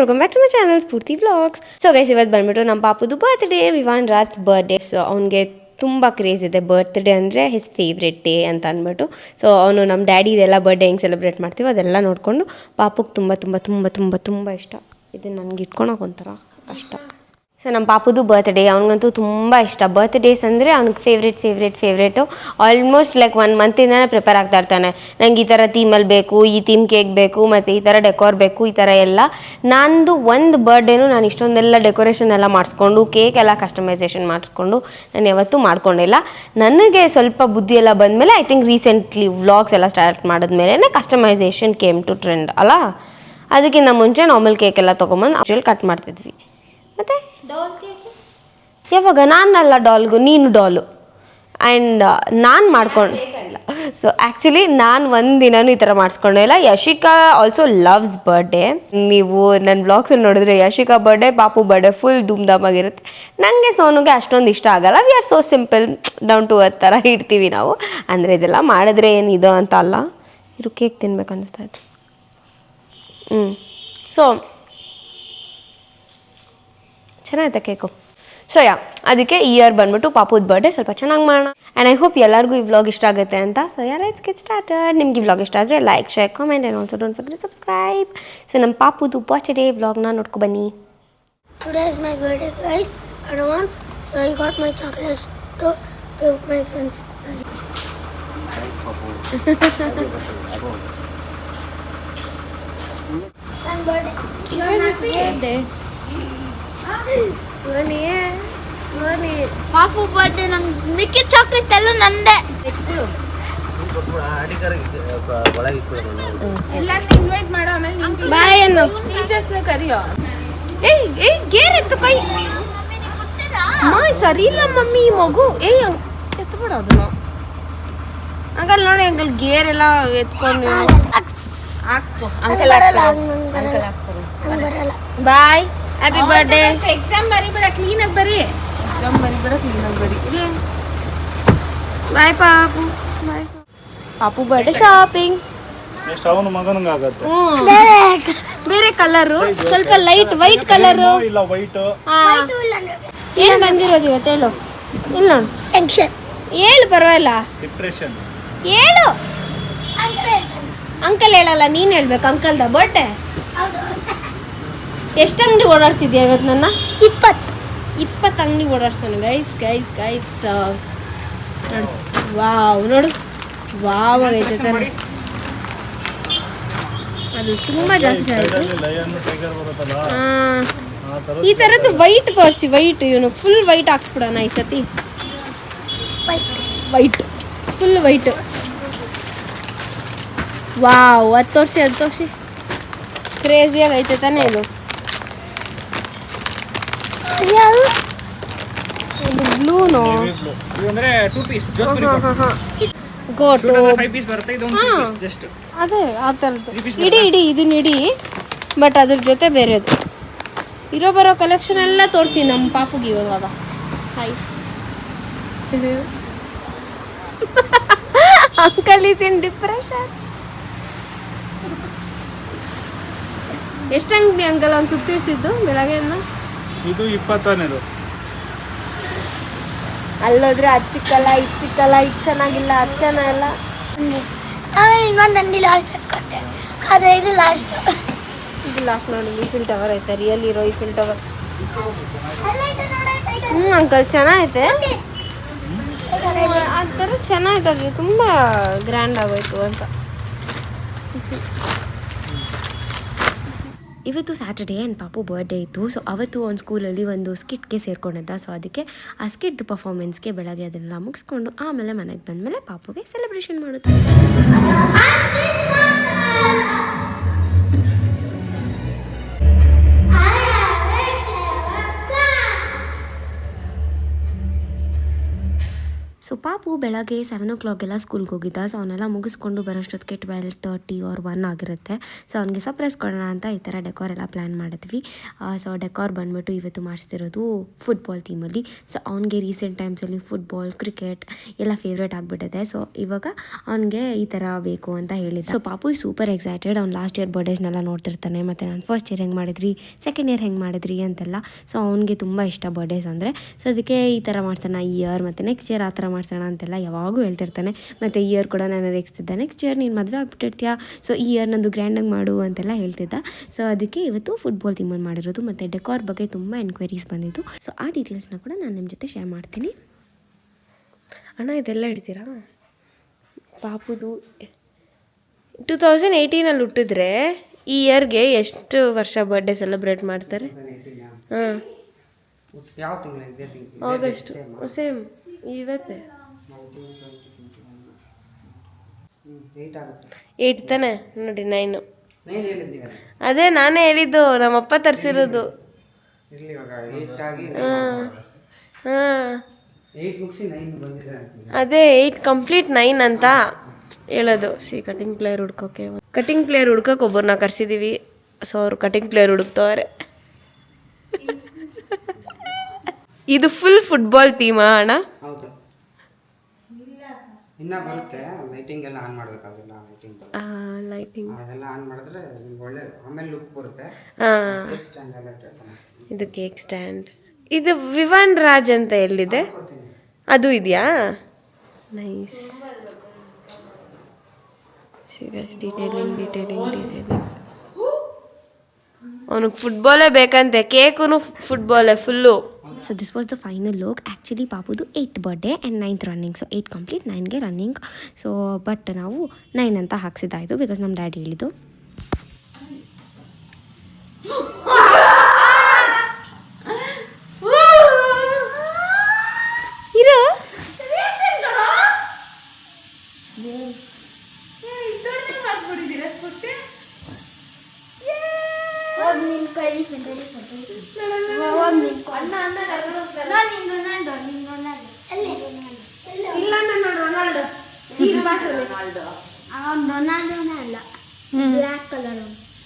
Welcome back to my channel Spoorthi vlogs. So guys, ಇವತ್ತು ಬಂದ್ಬಿಟ್ಟು ನಮ್ಮ ಪಾಪುದು birthday, Vivaan Raj's birthday. So ಅವ್ನಿಗೆ ತುಂಬ ಕ್ರೇಜ್ ಇದೆ ಬರ್ತ್ಡೇ ಅಂದರೆ ಹಿಸ್ ಫೇವ್ರೆಟ್ ಡೇ ಅಂತ ಅಂದ್ಬಿಟ್ಟು. ಸೊ ಅವನು ನಮ್ಮ ಡ್ಯಾಡಿದೆಲ್ಲ ಬರ್ಡೇ ಹೆಂಗೆ ಸೆಲೆಬ್ರೇಟ್ ಮಾಡ್ತೀವೋ ಅದೆಲ್ಲ ನೋಡಿಕೊಂಡು ಪಾಪುಗೆ ತುಂಬ ತುಂಬ ತುಂಬ ತುಂಬ ತುಂಬ ಇಷ್ಟ. ಇದು ನನಗೆ ಇಟ್ಕೊಳಕ್ಕೆ ಒಂಥರ ಕಷ್ಟ. ಸೊ ನಮ್ಮ ಪಾಪುದು ಬರ್ತ್ಡೇ, ಅವ್ನಿಗಂತೂ ತುಂಬ ಇಷ್ಟ. ಬರ್ತ್ಡೇಸ್ ಅಂದರೆ ಅವ್ನಿಗೆ ಫೇವ್ರೇಟು. ಆಲ್ಮೋಸ್ಟ್ ಲೈಕ್ 1 ಮಂತಿಂದನೇ ಪ್ರಿಪೇರ್ ಆಗ್ತಾ ಇರ್ತಾನೆ. ನಂಗೆ ಈ ಥರ ಥೀಮಲ್ಲಿ ಬೇಕು, ಈ ಥೀಮ್ ಕೇಕ್ ಬೇಕು, ಮತ್ತು ಈ ಥರ ಡೆಕೋರ್ ಬೇಕು, ಈ ಥರ ಎಲ್ಲ. ನಂದು ಒಂದು ಬರ್ಡೇನೂ ನಾನು ಇಷ್ಟೊಂದೆಲ್ಲ ಡೆಕೋರೇಷನ್ ಎಲ್ಲ ಮಾಡಿಸ್ಕೊಂಡು ಕೇಕ್ ಎಲ್ಲ ಕಸ್ಟಮೈಸೇಷನ್ ಮಾಡಿಸ್ಕೊಂಡು ನಾನು ಯಾವತ್ತೂ ಮಾಡ್ಕೊಂಡಿಲ್ಲ. ನನಗೆ ಸ್ವಲ್ಪ ಬುದ್ಧಿ ಎಲ್ಲ ಬಂದಮೇಲೆ ಐ ಥಿಂಕ್ ರೀಸೆಂಟ್ಲಿ ವ್ಲಾಗ್ಸ್ ಎಲ್ಲ ಸ್ಟಾರ್ಟ್ ಮಾಡಿದ್ಮೇಲೆ ಕಸ್ಟಮೈಸೇಷನ್ ಕೇಮ್ ಟು ಟ್ರೆಂಡ್ ಅಲ್ಲ. ಅದಕ್ಕಿಂತ ಮುಂಚೆ ನಾರ್ಮಲ್ ಕೇಕ್ ಎಲ್ಲ ತೊಗೊಂಬಂದು ಆ್ಯಕ್ಚುಲಿ ಕಟ್ ಮಾಡ್ತಿದ್ವಿ. ಮತ್ತು ಯಾವಾಗ ನಾನಲ್ಲ ಡಾಲ್ಗು, ನೀನು ಡಾಲು. ಆ್ಯಂಡ್ ನಾನು ಮಾಡ್ಕೊಂಡಿಲ್ಲ. ಸೊ ಆ್ಯಕ್ಚುಲಿ ನಾನು ಒಂದಿನೂ ಈ ಥರ ಮಾಡಿಸ್ಕೊಂಡೇ ಇಲ್ಲ. Yashika also loves birthday. ನೀವು ನನ್ನ ಬ್ಲಾಗ್ಸಲ್ಲಿ ನೋಡಿದ್ರೆ Yashika birthday, Papu birthday full ಧೂಮ್ ಆಗಿರುತ್ತೆ. ನನಗೆ ಸೋನುಗೆ ಅಷ್ಟೊಂದು ಇಷ್ಟ ಆಗಲ್ಲ. We are so simple, down to earth ಥರ ಇಡ್ತೀವಿ ನಾವು. ಅಂದರೆ ಇದೆಲ್ಲ ಮಾಡಿದ್ರೆ ಏನಿದು ಅಂತ ಅಲ್ಲ. ಇದು ಕೇಕ್ ತಿನ್ಬೇಕು ಅನ್ನಿಸ್ತಾ ಇತ್ತು. ಸೊ ಚೆನ್ನಾಗಿದೆ ಕೇಕು. ಸೊ ಅದಕ್ಕೆ ಈ ಇಯರ್ ಬಂದ್ಬಿಟ್ಟು ಪಾಪುದ ಬರ್ಡೇ ಸ್ವಲ್ಪ ಚೆನ್ನಾಗಿ ಮಾಡೋಣ. ಆ್ಯಂಡ್ ಐ ಹೋಪ್ ಎಲ್ಲರಿಗೂ ಈ ವ್ಲಾಗ್ ಇಷ್ಟ ಆಗುತ್ತೆ ಅಂತ. So let's get started. ನಿಮ್ಗೆ ಈ ವ್ಲಾಗ್ ಇಷ್ಟ ಆದರೆ like, share, comment and also don't forget to subscribe. So ನಮ್ಮ ಪಾಪುದು ಬರ್ತ್ಡೇ ವ್ಲಾಗ್ನ ನೋಡ್ಕೊ ಬನ್ನಿ. Today is my birthday, guys. Advance. So I got my chocolates to give my friends. Thanks, Papu. Advance. And birthday. Birthday ಬನ್ನಿ ಪಾಪು birthday ನಂಗೆ ಮಿಕ್ಕಿ chocolate ಎಲ್ಲ ನಂದೆ. ಬಾಯ್ ಅನ್ನು ಏಯ್ ಗೇರ್ ಎತ್ತು ಕೈ ಸರಿ ಇಲ್ಲ ಮಮ್ಮಿ. ಮಗು ಎತ್ಬಿಡ ಅದನ್ನು. ಅಂಕಲ್ ನೋಡಿ, ಅಂಕಲ್ ಗೇರ್ ಎಲ್ಲ ಎತ್ಕೊಂಡು ಬಾಯ್. Happy birthday. ಎಕ್ಸಾಮ್ ಬರಿಬೇಡ, ಕ್ಲೀನಾಗಿ ಬರಿ. ಬಾಯ್ ಪಾಪು. ಬಾಯ್ ಪಾಪು ಬರ್ಡೇ ಶಾಪಿಂಗ್. ಅವನು ಮಗನಿಗಾಗತ್ತೆ. ಬೇರೆ ಕಲರು, ಸ್ವಲ್ಪ ಲೈಟ್ ವೈಟ್ ಕಲರು. ಇಲ್ಲ ವೈಟ್. ಏನು ಬಂದಿರೋದು ಇವತ್ತು ಹೇಳು. ಇಲ್ಲ ನೋಡು, ಟೆನ್ಷನ್. ಹೇಳು ಪರವಾಗಿಲ್ಲ. ಡಿಪ್ರೆಷನ್. ಹೇಳು. ಅಂಕಲ್ ಹೇಳಲ್ಲ, ನೀನು ಹೇಳ್ಬೇಕು. ಅಂಕಲ್ದ ಬರ್ಡೇ. ಎಷ್ಟು ಅಂಗಡಿ ಓಡಾಡ್ಸಿದ್ಯಾ ಇವತ್ತು ನನ್ನ? 20 ಅಂಗಡಿ ಓಡಾಡ್ಸೋಣ. ಗೈಸ್ ನೋಡು. ವಾವ್ ನೋಡು, ವಾವ್ ಆಗೈತೆ ತಾನೆ. ಅದು ತುಂಬ ಜಾಸ್ತಿ ಆಯಿತು. ಈ ಥರದ್ದು ವೈಟ್ ತೋರಿಸಿ, ವೈಟ್. ಇವನು ಫುಲ್ ವೈಟ್ ಹಾಕ್ಸ್ಬಿಡೋಣ ಈ ಸತಿ. White, full white. ವಾವ್, ಅದು ತೋರಿಸಿ ಕ್ರೇಜಿಯಾಗಿ ಐತೆ ತಾನೇ ಇದು. ಇದು ಬ್ಲೂನೋ? ಅಂದ್ರೆ 2 ಪೀಸ್ ಜೋಧ್ಪುರಿ ಗೋಟು. 5 ಪೀಸ್ ಬರುತ್ತೆ. ಇದು 1 ಪೀಸ್ ಜಸ್ಟ್. ಅದೇ ಆ ಥರದ್ದು ಇಡಿ ಇದನ್ನ ಇಡಿ. ಬಟ್ ಅದ್ರ ಜೊತೆ ಬೇರೆದು ಬರೋ ಕಲೆಕ್ಷನ್ ಎಲ್ಲ ತೋರಿಸಿ ನಮ್ಮ ಪಾಪುಗೆ ಇವಾಗ. Hi uncle is in depression. ಎಷ್ಟು ಅಂಗಡಿ ಅಂಕಲ್ ಅವ್ನು ಸುತ್ತಿಸಿದ್ದು ಬೆಳಗ್ಗೆಯಿಂದ? ಇದು 20ನೇದು. ಅಲ್ಲೋದ್ರೆ ಅದು ಸಿಕ್ಕಲ್ಲ, ಇದು ಸಿಕ್ಕಲ್ಲ, ಇದು ಚೆನ್ನಾಗಿಲ್ಲ, ಅದು ಚೆನ್ನಾಗಿಲ್ಲ. ಆಮೇಲೆ ಇನ್ನೊಂದು ಅಂಗಡಿ ಲಾಸ್ಟ್ ಹಾಕೊಂಡೆ, ಆದರೆ ಇದು ಲಾಸ್ಟ್. ಇದು ಲಾಸ್ಟ್ ನೋಡಿ. ಈಫಿಲ್ ಟವರ್ ಐತೆ, ರಿಯಲ್ ಇರೋ ಈಫಿಲ್ ಟವರ್. ಅಂಕಲ್ ಚೆನ್ನಾಗೈತೆ. ಆ ಥರ ಚೆನ್ನಾಗಿದೆ, ತುಂಬ ಗ್ರ್ಯಾಂಡ್ ಆಗೋಯ್ತು ಅಂತ. ಇವತ್ತು ಸ್ಯಾಟರ್ಡೇ ಆ್ಯಂಡ್ ಪಾಪು ಬರ್ಡೇ ಇತ್ತು. ಸೊ ಅವತ್ತು ಒಂದು ಸ್ಕೂಲಲ್ಲಿ ಒಂದು ಸ್ಕಿಟ್ಗೆ ಸೇರ್ಕೊಂಡಿದ್ದ. ಸೊ ಅದಕ್ಕೆ ಆ ಸ್ಕಿಟ್ ಪರ್ಫಾರ್ಮೆನ್ಸ್ಗೆ ಬೆಳಗ್ಗೆ ಅದನ್ನೆಲ್ಲ ಮುಗಿಸ್ಕೊಂಡು ಆಮೇಲೆ ಮನೆಗೆ ಬಂದಮೇಲೆ ಪಾಪುಗೆ ಸೆಲೆಬ್ರೇಷನ್ ಮಾಡುತ್ತೆ. ಸೊ ಪಾಪು ಬೆಳಗ್ಗೆ 7 o'clock ಸ್ಕೂಲ್ಗೆ ಹೋಗಿದ್ದ. ಸೊ ಅವನ್ನೆಲ್ಲ ಮುಗಿಸ್ಕೊಂಡು ಬರೋಷ್ಟೊತ್ತಿಗೆ 12:30 or 1 ಆಗಿರುತ್ತೆ. ಸೊ ಅವ್ನಿಗೆ ಸರ್ಪ್ರೈಸ್ ಕೊಡೋಣ ಅಂತ ಈ ಥರ ಡೆಕೋರ್ ಎಲ್ಲ ಪ್ಲ್ಯಾನ್ ಮಾಡಿದ್ವಿ. ಸೊ ಡೆಕೋರ್ ಬಂದುಬಿಟ್ಟು ಇವತ್ತು ಮಾಡಿಸ್ತಿರೋದು ಫುಟ್ಬಾಲ್ ಥೀಮಲ್ಲಿ. ಸೊ ಅವ್ನಿಗೆ ರೀಸೆಂಟ್ ಟೈಮ್ಸಲ್ಲಿ ಫುಟ್ಬಾಲ್, ಕ್ರಿಕೆಟ್ ಎಲ್ಲ ಫೇವ್ರೇಟ್ ಆಗಿಬಿಟ್ಟಿದೆ. ಸೊ ಇವಾಗ ಅವ್ನಿಗೆ ಈ ಥರ ಬೇಕು ಅಂತ ಹೇಳಿದ್ದ. ಸೊ ಪಾಪು ಸೂಪರ್ ಎಕ್ಸೈಟೆಡ್. ಅವ್ನು ಲಾಸ್ಟ್ ಇಯರ್ ಬರ್ಡೇಸ್ನೆಲ್ಲ ನೋಡ್ತಿರ್ತಾನೆ, ಮತ್ತು ನಾನು ಫಸ್ಟ್ ಇಯರ್ ಹೆಂಗೆ ಮಾಡಿದ್ರಿ, ಸೆಕೆಂಡ್ ಇಯರ್ ಹೆಂಗೆ ಮಾಡಿದ್ರಿ ಅಂತೆಲ್ಲ. ಸೊ ಅವ್ನಿಗೆ ತುಂಬ ಇಷ್ಟ ಬರ್ಡೇಸ್ ಅಂದರೆ. ಸೊ ಅದಕ್ಕೆ ಈ ಥರ ಮಾಡ್ಸೋಣ ಈ ಇಯರ್, ಮತ್ತು ನೆಕ್ಸ್ಟ್ ಇಯರ್ ಆ ಥರ ಮಾಡ್ಸೋಣ ಅಂತೆಲ್ಲ ಯಾವಾಗೂ ಹೇಳ್ತಿರ್ತಾನೆ. ಮತ್ತು ಈ ಇಯರ್ ಕೂಡ ನಾನು ರೇಗಿಸ್ತಿದ್ದೆ, ನೆಕ್ಸ್ಟ್ ಇಯರ್ ನೀನು ಮದುವೆ ಆಗ್ಬಿಟ್ಟಿರ್ತೀಯಾ, ಸೊ ಈ ಇಯರ್ ನಂದು ಗ್ರ್ಯಾಂಡಾಗಿ ಮಾಡು ಅಂತೆಲ್ಲ ಹೇಳ್ತಿದ್ದ. ಸೊ ಅದಕ್ಕೆ ಇವತ್ತು ಫುಟ್ಬಾಲ್ ಥೀಮಲ್ಲಿ ಮಾಡಿರೋದು. ಮತ್ತು ಡೆಕೋರ್ ಬಗ್ಗೆ ತುಂಬ ಎನ್ಕ್ವೈರೀಸ್ ಬಂದಿತ್ತು. ಸೊ ಆ ಡೀಟೇಲ್ಸ್ನ ಕೂಡ ನಾನು ನಿಮ್ಮ ಜೊತೆ ಶೇರ್ ಮಾಡ್ತೀನಿ. ಅಣ್ಣ ಇದೆಲ್ಲ ಇಡ್ತೀರಾ? ಪಾಪುದು 2018 ಹುಟ್ಟಿದ್ರೆ ಈ ಇಯರ್ಗೆ ಎಷ್ಟು ವರ್ಷ ಬರ್ಡೇ ಸೆಲೆಬ್ರೇಟ್ ಮಾಡ್ತಾರೆ? ಹಾಂ, ಯಾವ ತಿಂಗಳು? ಇದೇ ತಿಂಗಳು ಆಗಸ್ಟ್. ಸೇಮ್ ಇವತ್ತೇ 8 ಆಗುತ್ತೆ. 8 ತಾನೆ ನೋಡಿ, 9. ನಾನು ಹೇಳಿದ್ದೀವಿ ಅದೇ ನಾನೇ ಹೇಳಿದ್ದು, ನಮ್ಮಪ್ಪ ತರಿಸಿರೋದು. ಇರಲಿ, ಇವಾಗ 8 ಆಗಿ ಹಾಂ 8 ಮುಗಿಸಿ 9 ಬಂದಿದೆ ಅಂತೀನಿ. ಅದೇ 8 ಕಂಪ್ಲೀಟ್ 9 ಅಂತ ಹೇಳೋದು. ಕಟಿಂಗ್ ಪ್ಲೇಯರ್ ಹುಡ್ಕೋಕೆ ಒಬ್ಬರನ್ನ ಕರ್ಸಿದ್ದೀವಿ. ಸೊ ಅವರು ಕಟಿಂಗ್ ಪ್ಲೇಯರ್ ಹುಡುಕ್ತವ್ರೆ. ಇದು ಫುಲ್ ಫುಟ್ಬಾಲ್ ಥೀಮಾ ಅಣ್ಣ? ಹೌದು, ಇನ್ನ ಬರುತ್ತೆ. ಲೈಟಿಂಗ್ ಎಲ್ಲ ಆನ್ ಮಾಡಬೇಕಾಗಿಲ್ಲ. ಲೈಟಿಂಗ್ ಅದೆಲ್ಲ ಆನ್ ಮಾಡಿದ್ರೆ ನಿಮ್ಗೆ ಒಳ್ಳೆ ಆಮೇಲೆ ಲುಕ್ ಬರುತ್ತೆ. ಕೇಕ್ ಸ್ಟ್ಯಾಂಡ್ ಎಲ್ಲ ಇಟ್ಟರೆ ಚೆನ್ನಾಗಿ. ಇದು ಕೇಕ್ ಸ್ಟ್ಯಾಂಡ್. ಇದು ವಿವಾನ್ ರಾಜ್ ಅಂತ ಎಲ್ಲಿದೆ? ಅದು ಇದೆಯಾ? ನೈಸ್. ಡೀಟೇಲಿಂಗ್. ಅವನಿಗೆ ಫುಟ್ಬಾಲೇ ಬೇಕಂತೆ, ಕೇಕು ಫುಟ್ಬಾಲೇ full. So this was the final look. Actually ಪಾಪುದು 8th birthday and 9th running. So 8 complete, 9ಗೆ ರನ್ನಿಂಗ್. ಸೊ ಬಟ್ ನಾವು 9 ಅಂತ ಹಾಕ್ಸಿದ್ದಾಯಿತು ಬಿಕಾಸ್ ನಮ್ಮ ಡ್ಯಾಡಿ ಹೇಳಿದ್ದು. ಇರೋ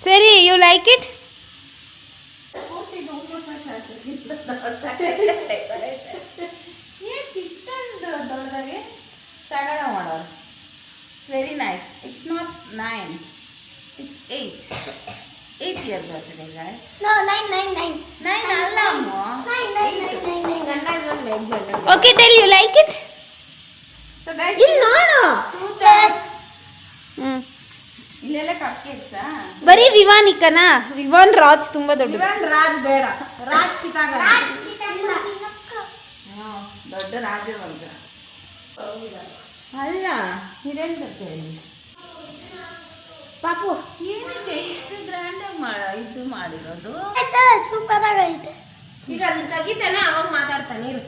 ಸರಿ, you like it? Very nice. It's not 9. It's 8. 8 year birthday, guys. No, 9. 9 ಅಲ್ಲ ಅಮ್ಮ. 9. Okay, tell you like it? So guys, ಇಲ್ಲಿ ನೋಡು. Yes. ಇಲ್ಲೆಲ್ಲ ಕಪ್ ಕೇಕ್ಸಾ? ಬರೀ ವಿವಾನಿಕನಾ? ವಿವಾನ್ ರಾಜ್ ತುಂಬಾ ದೊಡ್ಡ. ಇವನ್ ರಾಜ್ ಬೇಡ. ರಾಜ್ ಪಿತಾಗ. ದೊಡ್ಡ ರಾಜವಂಶ. ಅಲ್ಲ, ಇದೇನು ಬರ್ತೇವೆ ಪಾಪು? ಏನಕ್ಕೆ ಇಷ್ಟು ಗ್ರ್ಯಾಂಡ್ ಆಗಿ ಇದು ಮಾಡಿರೋದು? ಸೂಪರ್ ಆಗೈತೆ. ಈಗ ಅದನ್ನ ತೆಗಿತಾನೆ, ಅವಾಗ ಮಾತಾಡ್ತಾನೆ ಇರು.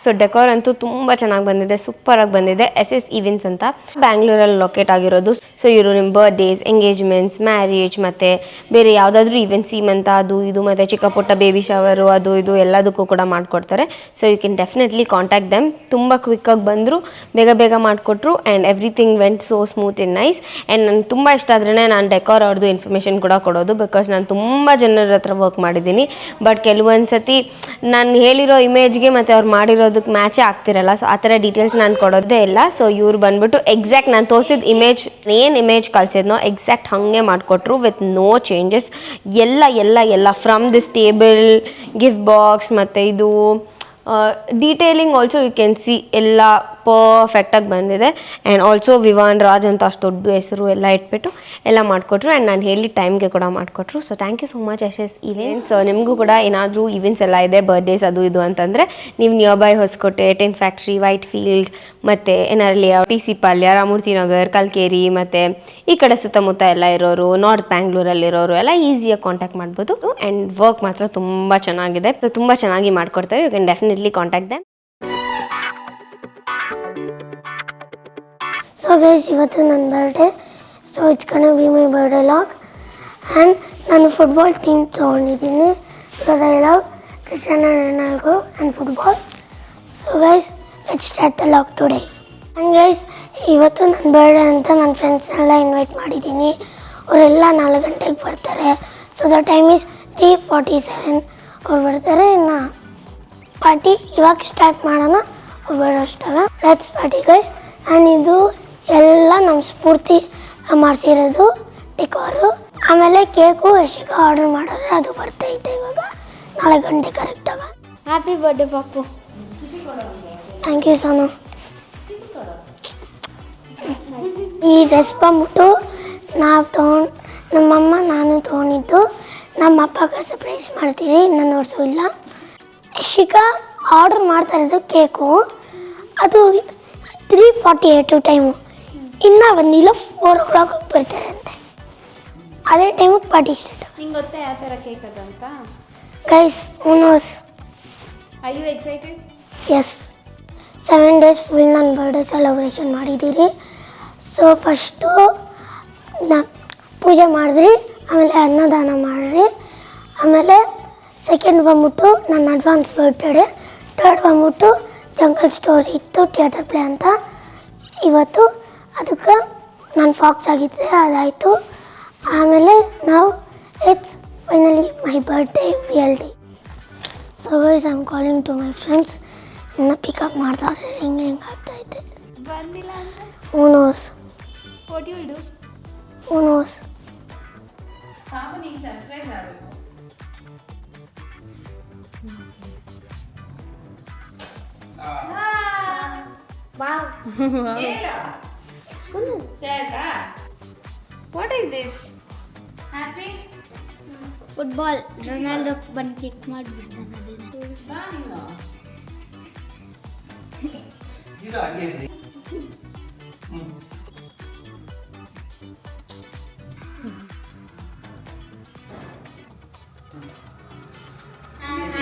ಸೊ ಡೆಕೋರ್ ಅಂತೂ ತುಂಬ ಚೆನ್ನಾಗಿ ಬಂದಿದೆ, ಸೂಪರಾಗಿ ಬಂದಿದೆ. SS ಈವೆಂಟ್ಸ್ ಅಂತ ಬ್ಯಾಂಗ್ಳೂರಲ್ಲಿ ಲೊಕೇಟ್ ಆಗಿರೋದು. ಸೊ ಇವರು ನಿಮ್ಮ ಬರ್ಡೇಸ್, ಎಂಗೇಜ್ಮೆಂಟ್ಸ್, ಮ್ಯಾರೇಜ್ ಮತ್ತು ಬೇರೆ ಯಾವುದಾದ್ರೂ ಈವೆಂಟ್ಸ್, ಸೀಮಂತ ಅದು ಇದು ಮತ್ತು ಚಿಕ್ಕ ಪುಟ್ಟ ಬೇಬಿ ಶವರು ಅದು ಇದು ಎಲ್ಲದಕ್ಕೂ ಕೂಡ ಮಾಡಿಕೊಡ್ತಾರೆ. So you can definitely contact them. ತುಂಬ ಕ್ವಿಕ್ಕಾಗಿ ಬಂದರು, ಬೇಗ ಮಾಡಿಕೊಟ್ರು and everything went so smooth and nice. And ನನಗೆ ತುಂಬ ಇಷ್ಟ ಆದ್ರೇ ನಾನು ಡೆಕೋರ್ ಅವ್ರದ್ದು ಇನ್ಫಾರ್ಮೇಷನ್ ಕೂಡ ಕೊಡೋದು, ಬಿಕಾಸ್ ನಾನು ತುಂಬ ಜನರ ಹತ್ರ ವರ್ಕ್ ಮಾಡಿದ್ದೀನಿ. ಬಟ್ ಕೆಲವೊಂದು ಸತಿ ನಾನು ಹೇಳಿರೋ ಇಮೇಜ್ಗೆ ಮತ್ತು ಅವ್ರು ಮಾಡಿರೋ ಅದಕ್ಕೆ ಮ್ಯಾಚೇ ಆಗ್ತಿರಲ್ಲ. ಸೊ ಆ ಥರ ಡೀಟೇಲ್ಸ್ ನಾನು ಕೊಡೋದೇ ಇಲ್ಲ. ಸೊ ಇವ್ರು ಬಂದ್ಬಿಟ್ಟು ಎಕ್ಸಾಕ್ಟ್ ನಾನು ತೋರಿಸಿದ ಇಮೇಜ್, ಏನು ಇಮೇಜ್ ಕಳಿಸಿದ್ನೋ ಎಕ್ಸಾಕ್ಟ್ ಹಾಗೆ ಮಾಡಿಕೊಟ್ರು ವಿತ್ ನೋ ಚೇಂಜಸ್. ಎಲ್ಲ from this table, gift box ಮತ್ತು ಇದು detailing also you can see ಎಲ್ಲ ಪರ್ಫೆಕ್ಟಾಗಿ ಬಂದಿದೆ. ಆ್ಯಂಡ್ ಆಲ್ಸೋ ವಿವಾನ್ ರಾಜ್ ಅಂತ ಅಷ್ಟು ದೊಡ್ಡ ಹೆಸರು ಎಲ್ಲ ಇಟ್ಬಿಟ್ಟು ಎಲ್ಲ ಮಾಡಿಕೊಟ್ರು. ಆ್ಯಂಡ್ ನಾನು ಹೇಳಿದ ಟೈಮ್ಗೆ ಕೂಡ ಮಾಡಿಕೊಟ್ರು. So thank you so much SS events. So ನಿಮಗೂ ಕೂಡ ಏನಾದರೂ ಈವೆಂಟ್ಸ್ ಎಲ್ಲ ಇದೆ, ಬರ್ಡೇಸ್ ಅದು ಇದು ಅಂತಂದರೆ ನೀವು near by Hoskote, tin factory, Whitefield ಮತ್ತು NRL, TC ಪಾಳ್ಯ, ರಾಮಮೂರ್ತಿ ನಗರ್, ಕಲ್ಕೇರಿ ಮತ್ತು ಈ ಕಡೆ ಸುತ್ತಮುತ್ತ ಎಲ್ಲ ಇರೋರು, ನಾರ್ತ್ ಬ್ಯಾಂಗ್ಳೂರಲ್ಲಿರೋರು ಎಲ್ಲ ಈಸಿಯಾಗಿ ಕಾಂಟ್ಯಾಕ್ಟ್ ಮಾಡ್ಬೋದು. ಆ್ಯಂಡ್ ವರ್ಕ್ ಮಾತ್ರ ತುಂಬ ಚೆನ್ನಾಗಿದೆ. ಸೊ ತುಂಬ ಚೆನ್ನಾಗಿ ಮಾಡಿಕೊಡ್ತಾರೆ. You can definitely contact them. So guys, ಇವತ್ತು ನನ್ನ birthday. So it's gonna be my birthday log. And ನಾನು ಫುಟ್ಬಾಲ್ ಥೀಮ್ ತೊಗೊಂಡಿದ್ದೀನಿ because I love Cristiano Ronaldo and football. So guys, let's start the log today. And guys, ಇವತ್ತು ನನ್ನ birthday ಅಂತ ನನ್ನ ಫ್ರೆಂಡ್ಸ್ನೆಲ್ಲ invite ಮಾಡಿದ್ದೀನಿ. ಅವರೆಲ್ಲ 4 ಗಂಟೆಗೆ ಬರ್ತಾರೆ. So the time is 3:47. ಅವ್ರು ಬರ್ತಾರೆ. ಇನ್ನು ಪಾರ್ಟಿ ಇವಾಗ ಸ್ಟಾರ್ಟ್ ಮಾಡೋಣ. ಅವ್ರು ಬರೋಷ್ಟಾಗ ಲೆಟ್ಸ್ ಪಾರ್ಟಿ ಗೈಸ್. ಆ್ಯಂಡ್ ಇದು ಎಲ್ಲ ನಮ್ಮ ಸ್ಫೂರ್ತಿ ಮಾಡಿಸಿರೋದು ಡೆಕೋರು. ಆಮೇಲೆ ಕೇಕು ಯಶಿಕ ಆರ್ಡರ್ ಮಾಡಿದ್ರೆ ಅದು ಬರ್ತೈತೆ ಇವಾಗ 4 ಗಂಟೆ ಕರೆಕ್ಟಾಗ. Happy birthday Papu. Thank you Sonu. ಈ ಡ್ರೆಸ್ ಬಂದ್ಬಿಟ್ಟು ನಮ್ಮಮ್ಮ ನಾನು ತೊಗೊಂಡಿದ್ದು. ನಮ್ಮ ಅಪ್ಪಗೆ ಸರ್ಪ್ರೈಸ್ ಮಾಡ್ತೀವಿ, ನಾನು ನೋಡ್ಸೋಲ್ಲ. ಯಶಿಕಾ ಆರ್ಡರ್ ಮಾಡ್ತಾ ಇರೋದು ಕೇಕು. ಅದು 3:48 ಟೈಮು. ಇನ್ನೂ ಬಂದಿಲ್ಲ, 4 o'clock ಬರ್ತಾರೆ ಅಂತೆ. ಅದೇ ಟೈಮಿಗೆ ಪಾರ್ಟಿ ಸ್ಟಾರ್ಟ್. ನಿಂಗೆ ಗೊತ್ತಾ ಯಾವ ಥರ ಕೇಕ್ ಅದು ಅಂತ? ಗೈಸ್, ನೋಸ್. I you excited? Yes. 7 days full ನನ್ನ ಬರ್ಡೇ ಸೆಲೆಬ್ರೇಷನ್ ಮಾಡಿದ್ದೀರಿ. ಸೊ ಫಸ್ಟು ಪೂಜೆ ಮಾಡಿದ್ರಿ, ಆಮೇಲೆ ಅನ್ನದಾನ ಮಾಡಿರಿ. ಆಮೇಲೆ ಸೆಕೆಂಡ್ ಬಂದ್ಬಿಟ್ಟು ನನ್ನ ಅಡ್ವಾನ್ಸ್ ಬರ್ತ್ಡೇ. ಥರ್ಡ್ ಬಂದ್ಬಿಟ್ಟು ಜಂಗಲ್ ಸ್ಟೋರಿ ಇತ್ತು, ಥಿಯೇಟರ್ ಪ್ಲೇ ಅಂತ. ಇವತ್ತು ಅದಕ್ಕೆ ನಾನು ಫಾಕ್ಸ್ ಆಗಿದ್ದೆ, ಅದಾಯಿತು. ಆಮೇಲೆ ನಾವು it's finally my birthday real day. So guys, I am calling to my friends. ಇನ್ನು ಪಿಕಪ್ ಮಾಡ್ತಾರೆ. ಹಿಂಗೆ ಆಗ್ತಾಯಿದೆ. ಬಂದಿಲ್ಲ ಅಂತ who knows what you will do? ಊನೋಸ್. ಪಾಪನಿಗೆ ಸರ್ಪ್ರೈಸ್ ಆಗಬೇಕು. What is this? Happy football Ronaldo ಬಂದು ಕಿಕ್ ಮಾಡಿಬಿಡ್ತಾನೆ. ಬಾ ನೀನು.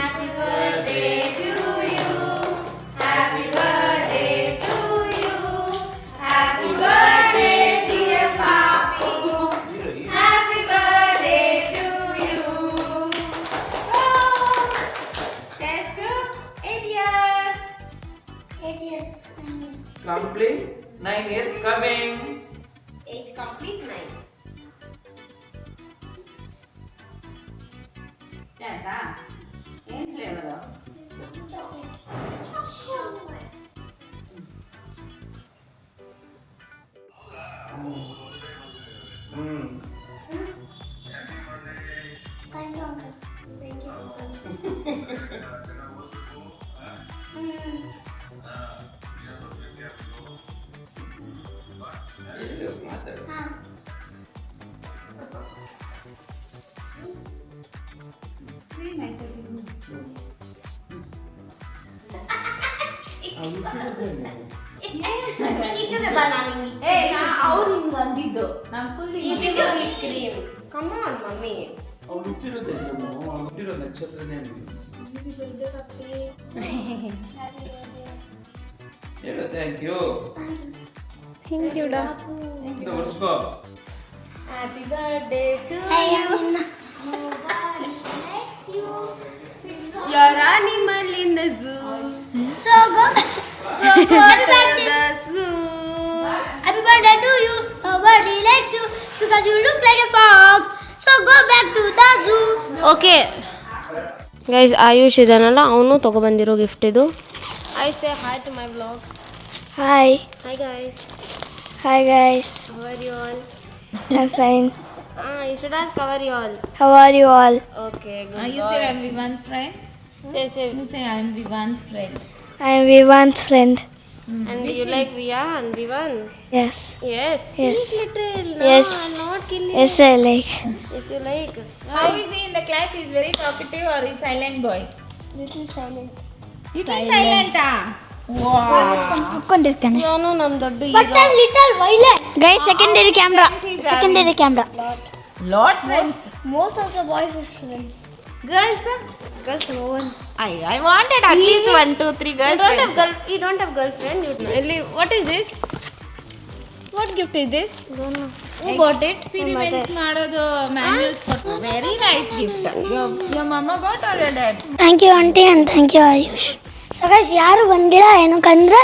Happy birthday to you. Happy birthday to you. Happy birthday dear Papi. Happy birthday to you. Oh, cheers to 8 years. 8 years. Complete 9 years coming. 8 complete 9. ಆಯ್ತಾ? ಏನ್ flavour? Thank you, uncle. Thank you, uncle. Cream ಆಯ್ತು. ಅವ್ರು ಹಿಂಗ ಅಂದಿದ್ದು ನಾನು full cream. Come on mummy. ಅವ್ರು ಹುಟ್ಟಿರೋ ನಕ್ಷತ್ರನೇ ಹೇಳು ಥ್ಯಾಂಕ್ ಯು. ಥ್ಯಾಂಕ್ ಯು ಡಾ. ಒರ್ಸ್ಕೋ. Happy birthday to your animal in the zoo. So go back to The zoo. happy birthday to you. Nobody likes you because you look like a fox. So go back to the zoo. Okay guys, Ayush ಇದಾನಲ್ಲ, ಅವನು ತೊಗೊಬಂದಿರೋ gift ಇದು. I say hi to my vlog. Hi. Hi guys. Hi guys. How are you all? I'm fine. You should ask how are you all. How are you all? Okay, You say I'm Vivan's friend? say You say I'm Vivan's friend. I'm Vivan's friend. and you like Vivan? Vivan? Yes. Yes. Yes. Speak little. No, Yes. I'm not killing. Yes, I like. Yes, you like. How is he in the class? He's very talkative or he's silent boy? Little silent. Little silent ah? ಇವನು ನಮ್ಮ ದೊಡ್ಡ But I'm little violent. Guys, secondary camera. Secondary camera. Lot friends. Most of the boys is friends. Girls? Girls no one. I wanted at least 1, 2, 3 girls. You don't have girlfriend. What is this? What gift is this? Who bought it? Experiments ಮಾಡೋದು manuals ಕೊಟ್ಟು. Very nice gift. Your mama bought or your dad? Thank you, auntie, and thank you, Ayush. So guys ಯಾರು ಬಂದಿಲ್ಲ ಏನಕ್ಕಂದರೆ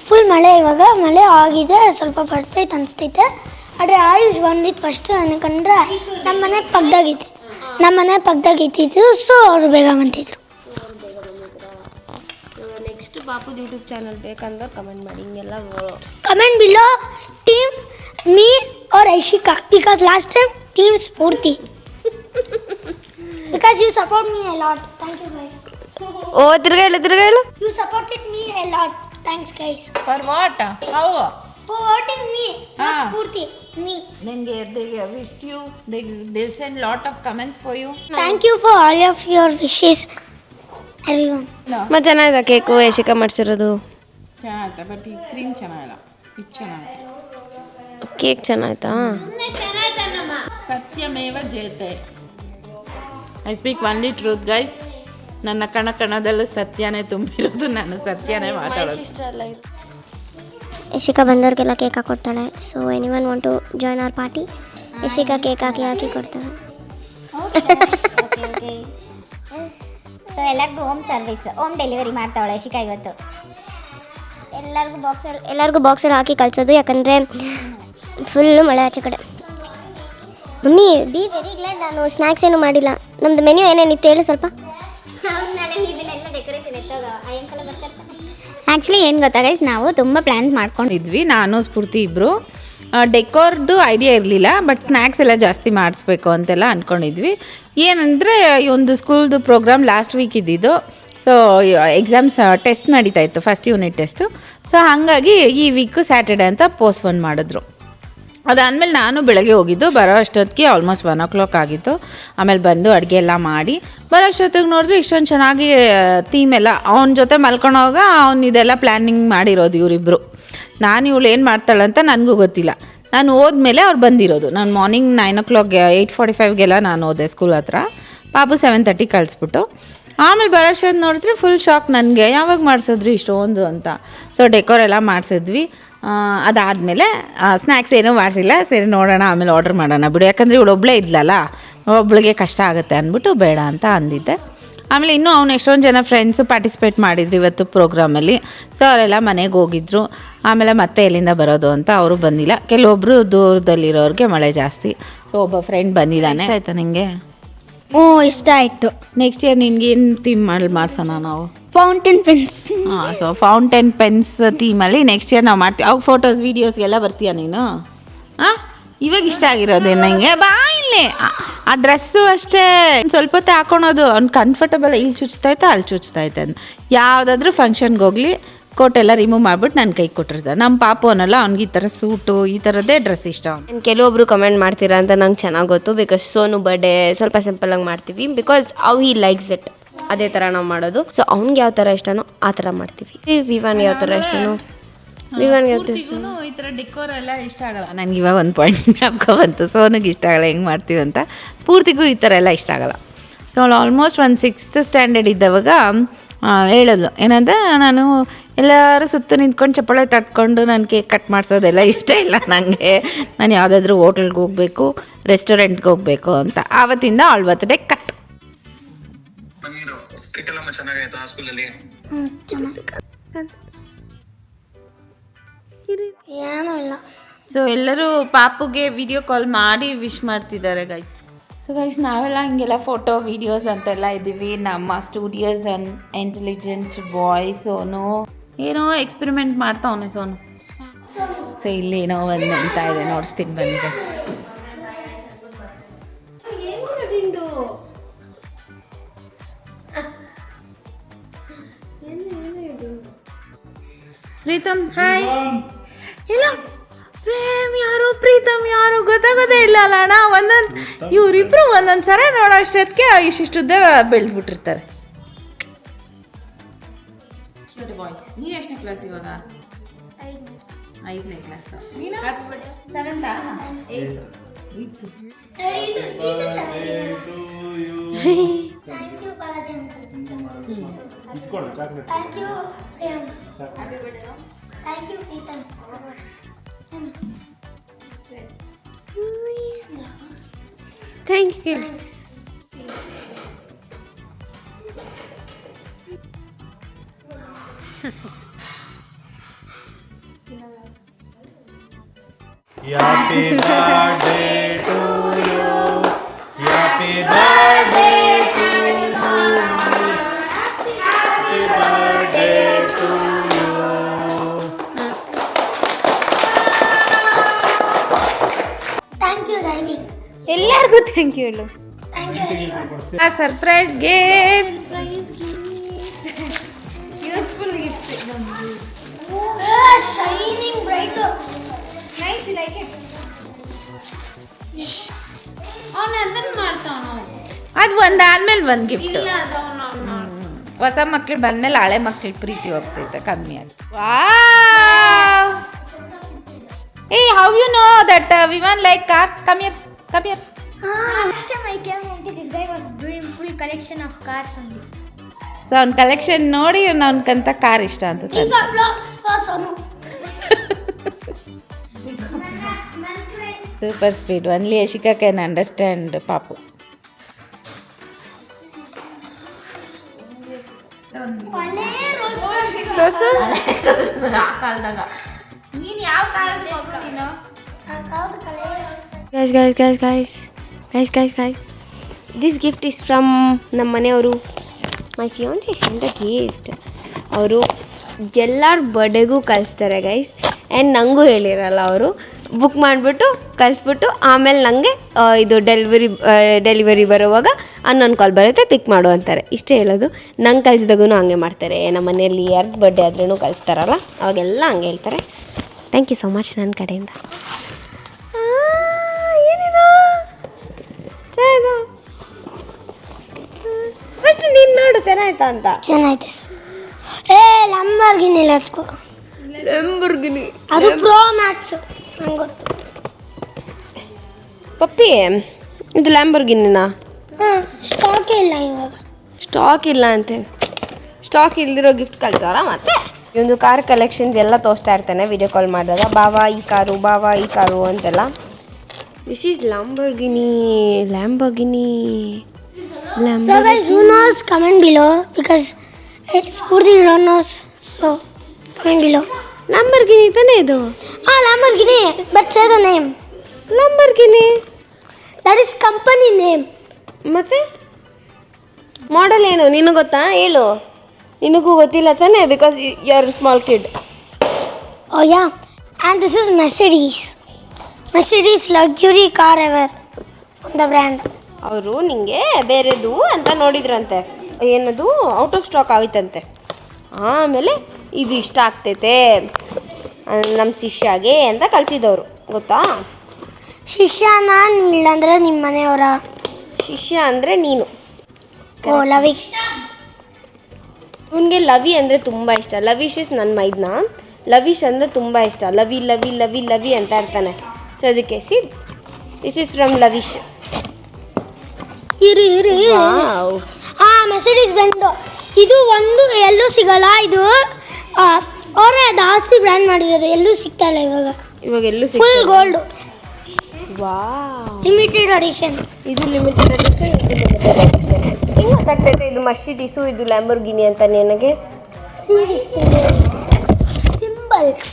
full ಮಳೆ, ಇವಾಗ ಮಳೆ ಆಗಿದೆ, ಸ್ವಲ್ಪ ಬರ್ತೈತೆ ಅನಿಸ್ತೈತೆ. ಆದರೆ ಆಯುಷ್ ಬಂದಿದ್ದು ಫಸ್ಟು ಏನಕ್ಕಂದ್ರೆ ನಮ್ಮ ಮನೆ ಪಕ್ಕದಾಗಿತ್ತಿದ್ದು ಸೊ ಅವರು ಬೇಗ ಬಂದಿದ್ರು. ನೆಕ್ಸ್ಟ್ ಪಾಪುದು ಯೂಟ್ಯೂಬ್ ಚಾನಲ್ ಬೇಕಂದ್ರೆ ಕಮೆಂಟ್ ಮಾಡಿ. ಹಿಂಗೆಲ್ಲ ಕಮೆಂಟ್ ಬಿಲೋ ಟೀಮ್ ಮೀ और Aishika because last time team Spurti because you support me a lot. Thank you guys. O ತಿರ್ಗೇಳು You supported me a lot. Thanks guys For what? How? for voting me. Not Ah. Spurti, me. Then they wished you. They'll send lot of comments for you. Thank you for all of your wishes everyone. ಮತ್ತು ಚೆನ್ನಾಗಿದೆ cake Yashika ಮಾಡಿಸಿರೋದು. ಚೆನ್ನಾಗೈತೆ but ಈ cream ಚೆನ್ನಾಗಿಲ್ಲ. ಇದು ಚೆನ್ನಾಗೈತೆ. Cake ಚೆನ್ನಾಯ್ತಾ? ಸತ್ಯಮೇವ ಜಯತೆ. I speak only truth guys. ನನ್ನ ಕಣದಲ್ಲೂ ಸತ್ಯನೇ ತುಂಬಿರೋದು, ನಾನು ಸತ್ಯನೇ ಮಾತಾಡೋದು. ಯಶಿಕಾ ಬಂದವ್ರಿಗೆಲ್ಲ ಕೇಕ್ ಹಾಕೊಡ್ತಾಳೆ. So anyone want to join our party? Yashika cake ಹಾಕಿ ಕೊಡ್ತಾಳೆ. ಸೊ ಎಲ್ಲರಿಗೂ ಹೋಮ್ ಡೆಲಿವರಿ ಮಾಡ್ತಾವಳೆ ಯಶಿಕಾ ಇವತ್ತು. ಎಲ್ಲರಿಗೂ ಬಾಕ್ಸಲ್ಲಿ ಹಾಕಿ ಕಳಿಸೋದು, ಯಾಕಂದರೆ ಫುಲ್ಲು ಮಳೆ ಆಚೆ ಕಡೆ. ಮಮ್ಮಿ ಬಿ ವೆರಿ ಗ್ಲಾಡ್ ನಾನು ಸ್ನ್ಯಾಕ್ಸ್ ಏನೂ ಮಾಡಿಲ್ಲ. ನಮ್ಮದು ಮೆನ್ಯೂ ಏನೇನಿತ್ತು ಹೇಳು ಸ್ವಲ್ಪ. ಆ್ಯಕ್ಚುಲಿ ಏನು ಗೊತ್ತಾ ಗೈಸ್, ನಾವು ತುಂಬ ಪ್ಲ್ಯಾನ್ಸ್ ಮಾಡ್ಕೊಂಡಿದ್ವಿ. ನಾನು ಸ್ಫೂರ್ತಿ ಇಬ್ಬರು. ಡೆಕೋರ್ದು ಐಡಿಯಾ ಇರಲಿಲ್ಲ, ಬಟ್ ಸ್ನ್ಯಾಕ್ಸ್ ಎಲ್ಲ ಜಾಸ್ತಿ ಮಾಡಿಸ್ಬೇಕು ಅಂತೆಲ್ಲ ಅಂದ್ಕೊಂಡಿದ್ವಿ. ಏನಂದರೆ ಈ ಒಂದು ಸ್ಕೂಲ್ದು ಪ್ರೋಗ್ರಾಮ್ ಲಾಸ್ಟ್ ವೀಕ್ ಇದ್ದಿದ್ದು. ಸೊ ಎಕ್ಸಾಮ್ಸ್ ಟೆಸ್ಟ್ ನಡೀತಾ ಇತ್ತು, ಫಸ್ಟ್ ಯೂನಿಟ್ ಟೆಸ್ಟು. ಸೊ ಹಾಗಾಗಿ ಈ ವೀಕು ಸ್ಯಾಟರ್ಡೆ ಅಂತ ಪೋಸ್ಟ್ಪೋನ್ ಮಾಡಿದ್ರು. ಅದಾದಮೇಲೆ ನಾನು ಬೆಳಗ್ಗೆ ಹೋಗಿದ್ದು, ಬರೋ ಅಷ್ಟೊತ್ತಿಗೆ ಆಲ್ಮೋಸ್ಟ್ 1 o'clock ಆಗಿತ್ತು. ಆಮೇಲೆ ಬಂದು ಅಡುಗೆ ಎಲ್ಲ ಮಾಡಿ ಬರೋ ಅಷ್ಟೊತ್ತಿಗೆ ನೋಡಿದ್ರೆ ಇಷ್ಟೊಂದು ಚೆನ್ನಾಗಿ ಥೀಮ್ ಎಲ್ಲ ಅವನ ಜೊತೆ ಮಲ್ಕೊಂಡೋಗ ಅವ್ನು ಇದೆಲ್ಲ ಪ್ಲ್ಯಾನಿಂಗ್ ಮಾಡಿರೋದು ಇವರಿಬ್ಬರು. ನಾನು ಇವಳು ಏನು ಮಾಡ್ತಾಳಂತ ನನಗೂ ಗೊತ್ತಿಲ್ಲ. ನಾನು ಹೋದ್ಮೇಲೆ ಅವ್ರು ಬಂದಿರೋದು. ನಾನು ಮಾರ್ನಿಂಗ್ 9 o'clock 8:45 ನಾನು ಹೋದೆ ಸ್ಕೂಲ್ ಹತ್ರ. ಪಾಪು 7:30 ಕಳಿಸ್ಬಿಟ್ಟು ಆಮೇಲೆ ಬರೋಷ್ಟೊತ್ತು ನೋಡಿದ್ರೆ ಫುಲ್ ಶಾಕ್ ನನಗೆ, ಯಾವಾಗ ಮಾಡಿಸಿದ್ರಿ ಇಷ್ಟೊಂದು ಅಂತ. ಸೊ ಡೆಕೋರ್ ಎಲ್ಲ ಮಾಡಿಸಿದ್ವಿ. ಅದಾದಮೇಲೆ ಸ್ನ್ಯಾಕ್ಸ್ ಏನೂ ಮಾಡಿಸಿಲ್ಲ. ಸರಿ ನೋಡೋಣ ಆಮೇಲೆ ಆರ್ಡ್ರ್ ಮಾಡೋಣ ಬಿಡು, ಯಾಕಂದರೆ ಇವಳು ಒಬ್ಬಳೇ ಇದ್ಲಲ್ಲ, ಒಬ್ಳಿಗೆ ಕಷ್ಟ ಆಗುತ್ತೆ ಅಂದ್ಬಿಟ್ಟು ಬೇಡ ಅಂತ ಅಂದಿದ್ದೆ. ಆಮೇಲೆ ಇನ್ನೂ ಅವ್ನು ಎಷ್ಟೊಂದು ಜನ ಫ್ರೆಂಡ್ಸು ಪಾರ್ಟಿಸಿಪೇಟ್ ಮಾಡಿದ್ರು ಇವತ್ತು ಪ್ರೋಗ್ರಾಮಲ್ಲಿ. ಸೊ ಅವರೆಲ್ಲ ಮನೆಗೆ ಹೋಗಿದ್ರು. ಆಮೇಲೆ ಮತ್ತೆ ಎಲ್ಲಿಂದ ಬರೋದು ಅಂತ ಅವರು ಬಂದಿಲ್ಲ. ಕೆಲವೊಬ್ಬರು ದೂರದಲ್ಲಿರೋರಿಗೆ ಮಳೆ ಜಾಸ್ತಿ. ಸೊ ಒಬ್ಬ ಫ್ರೆಂಡ್ ಬಂದಿದ್ದಾನೆ. ಆಯಿತಾ ನಿನಗೆ? ಇಷ್ಟ ಆಯಿತು. ನೆಕ್ಸ್ಟ್ ಇಯರ್ ನಿನ್ಗೆ ಏನು ಥೀಮ್ ಮಾಡ್ಸೋಣ ನಾವು? Fountain pens. ಹಾಂ, ಸೊ ಫೌಂಟೇನ್ ಪೆನ್ಸ್ ಥೀಮಲ್ಲಿ ನೆಕ್ಸ್ಟ್ ಇಯರ್ ನಾವು ಮಾಡ್ತೀವಿ. ಅವಾಗ ಫೋಟೋಸ್ ವೀಡಿಯೋಸ್ಗೆಲ್ಲ ಬರ್ತೀಯ ನೀನು? ಹಾಂ, ಇವಾಗ ಇಷ್ಟ ಆಗಿರೋದೇ ನನಗೆ. ಬಾ ಇಲ್ಲೇ ಆ ಡ್ರೆಸ್ಸು ಅಷ್ಟೇ ಸ್ವಲ್ಪ ಹೊತ್ತು ಹಾಕೊಳೋದು. ಅವ್ನು ಕಂಫರ್ಟಬಲ್, ಇಲ್ಲಿ ಚುಚ್ತೈತೆ ಅಲ್ಲಿ ಚುಚ್ತೈತೆ ಅಂತ. ಯಾವುದಾದ್ರೂ ಫಂಕ್ಷನ್ಗೆ ಹೋಗಲಿ ಕೋಟೆಲ್ಲ ರಿಮೂವ್ ಮಾಡಿಬಿಟ್ಟು ನನ್ನ ಕೈ ಕೊಟ್ಟಿರ್ತಾರೆ. ನಮ್ಮ ಪಾಪು ಅನ್ನಲ್ಲ, ಅವ್ನಿಗೆ ಈ ಥರ ಸೂಟು ಈ ಥರದ್ದೇ ಡ್ರೆಸ್ ಇಷ್ಟ. ಕೆಲವೊಬ್ರು ಕಮೆಂಟ್ ಮಾಡ್ತೀರಾ ಅಂತ ನಂಗೆ ಚೆನ್ನಾಗಿ ಗೊತ್ತು. ಬಿಕಾಸ್ ಸೋನು ಬರ್ಡೇ ಸ್ವಲ್ಪ ಸಿಂಪಲಾಗಿ ಮಾಡ್ತೀವಿ. ಬಿಕಾಸ್ ಹಿ ಲೈಕ್ಸ್ ಇಟ್, ಅದೇ ಥರ ನಾವು ಮಾಡೋದು. ಸೊ ಅವ್ನಿಗೆ ಯಾವ ಥರ ಇಷ್ಟನೋ ಆ ಥರ ಮಾಡ್ತೀವಿ. ವಿವಾನ್ಗೆ ಯಾವ ಥರ ಇಷ್ಟನೋ ವಿವಾನ್ಗೆ ಯಾವ ಥರ ಇಷ್ಟ. ಈ ಥರ ಡೆಕೋರ್ ಎಲ್ಲ ಇಷ್ಟ ಆಗಲ್ಲ ನನಗೆ. ಇವಾಗ ಒಂದು ಪಾಯಿಂಟ್ ಜ್ಞಾಪಕ ಬಂತು, ಸೋನಿಗೆ ಇಷ್ಟ ಆಗಲ್ಲ ಹೆಂಗೆ ಮಾಡ್ತೀವಿ ಅಂತ. ಸ್ಫೂರ್ತಿಗೂ ಈ ಥರ ಎಲ್ಲ ಇಷ್ಟ ಆಗಲ್ಲ. ಸೊ ಅವಳು ಆಲ್ಮೋಸ್ಟ್ ಒಂದು 6th standard ಇದ್ದವಾಗ ಹೇಳೋದು ಏನಂದರೆ, ನಾನು ಎಲ್ಲರೂ ಸುತ್ತ ನಿಂತ್ಕೊಂಡು ಚಪ್ಪಾಳೆ ತಟ್ಕೊಂಡು ನಾನು ಕೇಕ್ ಕಟ್ ಮಾಡಿಸೋದೆಲ್ಲ ಇಷ್ಟ ಇಲ್ಲ ನನಗೆ. ನಾನು ಯಾವುದಾದ್ರೂ ಹೋಟೆಲ್ಗೆ ಹೋಗಬೇಕು, ರೆಸ್ಟೋರೆಂಟ್ಗೆ ಹೋಗಬೇಕು ಅಂತ. ಆವತ್ತಿಂದ ಅವಳ ಬರ್ತ್ಡೇ ಕಟ್. ಏನೂ ಇಲ್ಲ. ಸೊ ಎಲ್ಲರೂ ಪಾಪುಗೆ ವಿಡಿಯೋ ಕಾಲ್ ಮಾಡಿ ವಿಶ್ ಮಾಡ್ತಿದ್ದಾರೆ ಗೈಸ್. ಸೊ ಗೈಸ್ ನಾವೆಲ್ಲ ಹಿಂಗೆಲ್ಲ ಫೋಟೋ ವೀಡಿಯೋಸ್ ಅಂತೆಲ್ಲ ಇದ್ದೀವಿ. ನಮ್ಮ studios and intelligent boy Sonu ಏನೋ ಎಕ್ಸ್ಪೆರಿಮೆಂಟ್ ಮಾಡ್ತಾವನೆ ಸೋನು. ಸೊ ಇಲ್ಲಿ ಏನೋ ಒಂದು ಅಂತ ಇದೆ, ನೋಡಿಸ್ತೀನಿ ಬನ್ನಿ ಗೈಸ್. ಪ್ರೀತಮ್ ಹಾಯ್. ಇಲ್ಲ ಪ್ರೇಮ್ ಯಾರು ಪ್ರೀತಮ್ ಯಾರು ಗೊತ್ತಾಗೋದೇ ಇಲ್ಲ ಅಲ್ಲ ಅಣ್ಣ. ಇವರಿಬ್ರು ಒಂದೊಂದು ಸರ ನೋಡೋ ಅಷ್ಟೊತ್ತಿಗೆ ಇಷ್ಟಿಷ್ಟುದ್ದೇ ಬೆಳೆದ್ಬಿಟ್ಟಿರ್ತಾರೆ. ಬಾಯ್ಸ್, ನೀನು ಎಷ್ಟನೇ ಕ್ಲಾಸ್ ಇವಾಗ? 5ನೇ ಕ್ಲಾಸ್. ನೀನು 7th? 8th. Thank you Balaji uncle. Thank you Priyam. Thank you Preetam. Thank you. Happy birthday to you. Happy birthday to you. Happy birthday to you. Thank you Daivik. ಎಲ್ಲರಿಗೂ ಥ್ಯಾಂಕ್ ಯು ಹೇಳು. Thank you everyone. Surprise gift. Useful gift. Shining bright. Nice, you like it? ಅವನು ಅದನ್ನು ಮಾಡ್ತಾವನು. ಅದು ಒಂದಾದ್ಮೇಲೆ ಒಂದು gift. ಹೊಸ ಮಕ್ಳು ಬಂದ್ಮೇಲೆ ಹಳೆ ಮಕ್ಳ ಪ್ರೀತಿ ಹೋಗ್ತೈತೆ ಕಮ್ಮಿ ಆಗಿ. ಏ how you know that Vivaan like cars? Come here. Next time I came and this guy was doing full collection of cars only. So ಅವ್ನ ಕಲೆಕ್ಷನ್ ನೋಡಿ ಅವ್ನಕಂತ ಕಾರ್ ಇಷ್ಟ ಅಂತ ಈಗ blogs for Sonu. Super speed. Only Yashika can understand ಪಾಪು. ನೀನು ಯಾವ car ನೀನು? Guys. This gift is from ನಮ್ಮ ಮನೆಯವರು. ಮೈ ಫಿಯಾನ್ಸಿ ಸೆಂಟ್ ಅ ಗಿಫ್ಟ್. ಅವರು ಎಲ್ಲರ ಬರ್ಡೇಗೂ ಕಳಿಸ್ತಾರೆ ಗೈಸ್. ಆ್ಯಂಡ್ ನನಗೂ ಹೇಳಿರಲ್ಲ, ಅವರು ಬುಕ್ ಮಾಡಿಬಿಟ್ಟು ಕಳಿಸ್ಬಿಟ್ಟು ಆಮೇಲೆ ನನಗೆ ಇದು ಡೆಲಿವರಿ ಬರುವಾಗ ಅನ್ನೊಂದು ಕಾಲ್ ಬರುತ್ತೆ, ಪಿಕ್ ಮಾಡು ಅಂತಾರೆ. ಇಷ್ಟೇ ಹೇಳೋದು. ನಂಗೆ ಕಳಿಸಿದಾಗೂ ಹಂಗೆ ಮಾಡ್ತಾರೆ. ನಮ್ಮ ಮನೆಯಲ್ಲಿ ಯಾರ್ದು ಬರ್ಡೇ ಆದ್ರೂ ಕಳಿಸ್ತಾರಲ್ಲ, ಅವಾಗೆಲ್ಲ ಹಂಗೆ ಹೇಳ್ತಾರೆ. ಥ್ಯಾಂಕ್ ಯು ಸೊ ಮಚ್ ನನ್ನ ಕಡೆಯಿಂದ. ಏನಿದು ಚೆನ್ನಾಗಿದೆ. ಫಸ್ಟ್ ನೀನು ನೋಡು ಚೆನ್ನಾಯ್ತಾ ಅಂತ. ಚೆನ್ನಾಗಿದೆ. Lamborghini let's go. ಲ್ಯಾಂಬೋರ್ಗಿನಿ ಅದು ಪ್ರೋ ಮ್ಯಾಕ್ಸ್ ನಂಗೆ ಗೊತ್ತು. ಪಪ್ಪಿ, ಇದು ಲ್ಯಾಂಬೋರ್ಗಿನಿನಾ? ಸ್ಟಾಕ್ ಇಲ್ಲ ಇವಾಗ. ಸ್ಟಾಕ್ ಇಲ್ಲ ಅಂತೆ. ಸ್ಟಾಕ್ ಇಲ್ದಿರೋ ಗಿಫ್ಟ್ ಕಳ್ಸೋರ ಮತ್ತೆ. ಒಂದು ಕಾರ್ ಕಲೆಕ್ಷನ್ಸ್ ಎಲ್ಲ ತೋರಿಸ್ತಾ ಇರ್ತಾನೆ ವಿಡಿಯೋ ಕಾಲ್ ಮಾಡಿದಾಗ. ಬಾವಾ ಈ ಕಾರು ಅಂತೆಲ್ಲ. This is Lamborghini. So guys, who knows, comment below because it's Purdi don't knows. So comment below. Lamborghini ತಾನೇ ಇದು? Lamborghini, but say the name. Lamborghini That is company name. ಮತ್ತೆ model ಏನು ನಿನಗೆ ಗೊತ್ತಾ? ಹೇಳು. ನಿನಗೂ ಗೊತ್ತಿಲ್ಲ ತಾನೇ, because you are small kid. Oh yeah, and this is Mercedes luxury car ever from the brand. ಅವರು ನಿಂಗೆ ಬೇರೆದು ಅಂತ ನೋಡಿದ್ರಂತೆ. ಏನದು ಔಟ್ ಆಫ್ ಸ್ಟಾಕ್ ಆಗುತ್ತಂತೆ. ಆಮೇಲೆ ಇದು ಇಷ್ಟ ಆಗ್ತೈತೆ ನಮ್ಮ ಶಿಷ್ಯಾಗೆ ಅಂತ ಕಳಿಸಿದವರು, ಗೊತ್ತಾ? ಶಿಷ್ಯನ ಇಲ್ಲಾಂದ್ರೆ ನಿಮ್ಮ ಮನೆಯವರ? ಶಿಷ್ಯ ಅಂದರೆ ನೀನು. ಓ ಲವಿಕ್. ಇವನಿಗೆ ಲವಿ ಅಂದರೆ ತುಂಬ ಇಷ್ಟ. ಲವಿಶ್ ನನ್ನ ಮೈದ್ನ. ಲವಿಶ್ ಅಂದರೆ ತುಂಬ ಇಷ್ಟ. ಲವಿ ಅಂತ ಇರ್ತಾನೆ. ಸೊ ಅದಕ್ಕೆ ದಿಸ್ ಇಸ್ ಫ್ರಮ್ ಲವಿಶ್. ಇರು ಮೆರ್ಸಿಡಿಸ್ ಬೆಂಜ್. ಇದು ಒಂದು ಎಲ್ಲೂ ಸಿಗಲ್ಲ. ಇದು ಅವರೇ ಜಾಸ್ತಿ ಬ್ರ್ಯಾಂಡ್ ಮಾಡಿರೋದು, ಎಲ್ಲೂ ಸಿಗ್ತಾ ಇಲ್ಲ ಇವಾಗ ಎಲ್ಲೂ full gold. Wow, limited edition. ಇದು ಲಿಮಿಟೆಡ್ ಎಡಿಷನ್. ಹೆಂಗೆ ಗೊತ್ತಾಗ್ತೈತೆ ಇದು ಮರ್ಸಿಡಿಸು ಇದು ಲ್ಯಾಂಬೋರ್ಗಿನಿ ಅಂತ ನಿನಗೆ?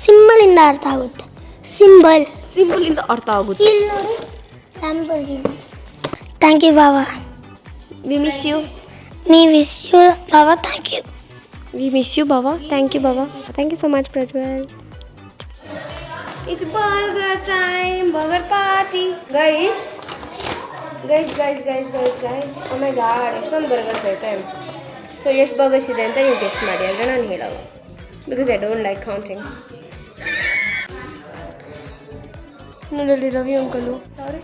ಸಿಂಬಲಿಂದ ಅರ್ಥ ಆಗುತ್ತೆ. ಸಿಂಬಲಿಂದ ಅರ್ಥ ಆಗುತ್ತೆ. ಇಲ್ಲಿ ನೋಡಿ ಲ್ಯಾಂಬೋರ್ಗಿನಿ. ಥ್ಯಾಂಕ್ ಯು ಬಾಬಾ. We miss you. Me wish you Baba, thank you. We miss you, Baba. Thank you, Baba. Thank you so much, Prajwal. It's burger time. Burger party. Guys. Oh my god, ಎಷ್ಟೊಂದು burgers ಐತೆ. So ಎಷ್ಟು burgers ಇದೆ ಅಂತ ನೀವು guess ಮಾಡಿ, ಅಂದರೆ ನಾನು ಹೇಳೋಲ್ಲ. Because I don't like counting. ನೋಡಲ್ಲಿ ರವಿ ಅಂಕಲು ಸಾರಿ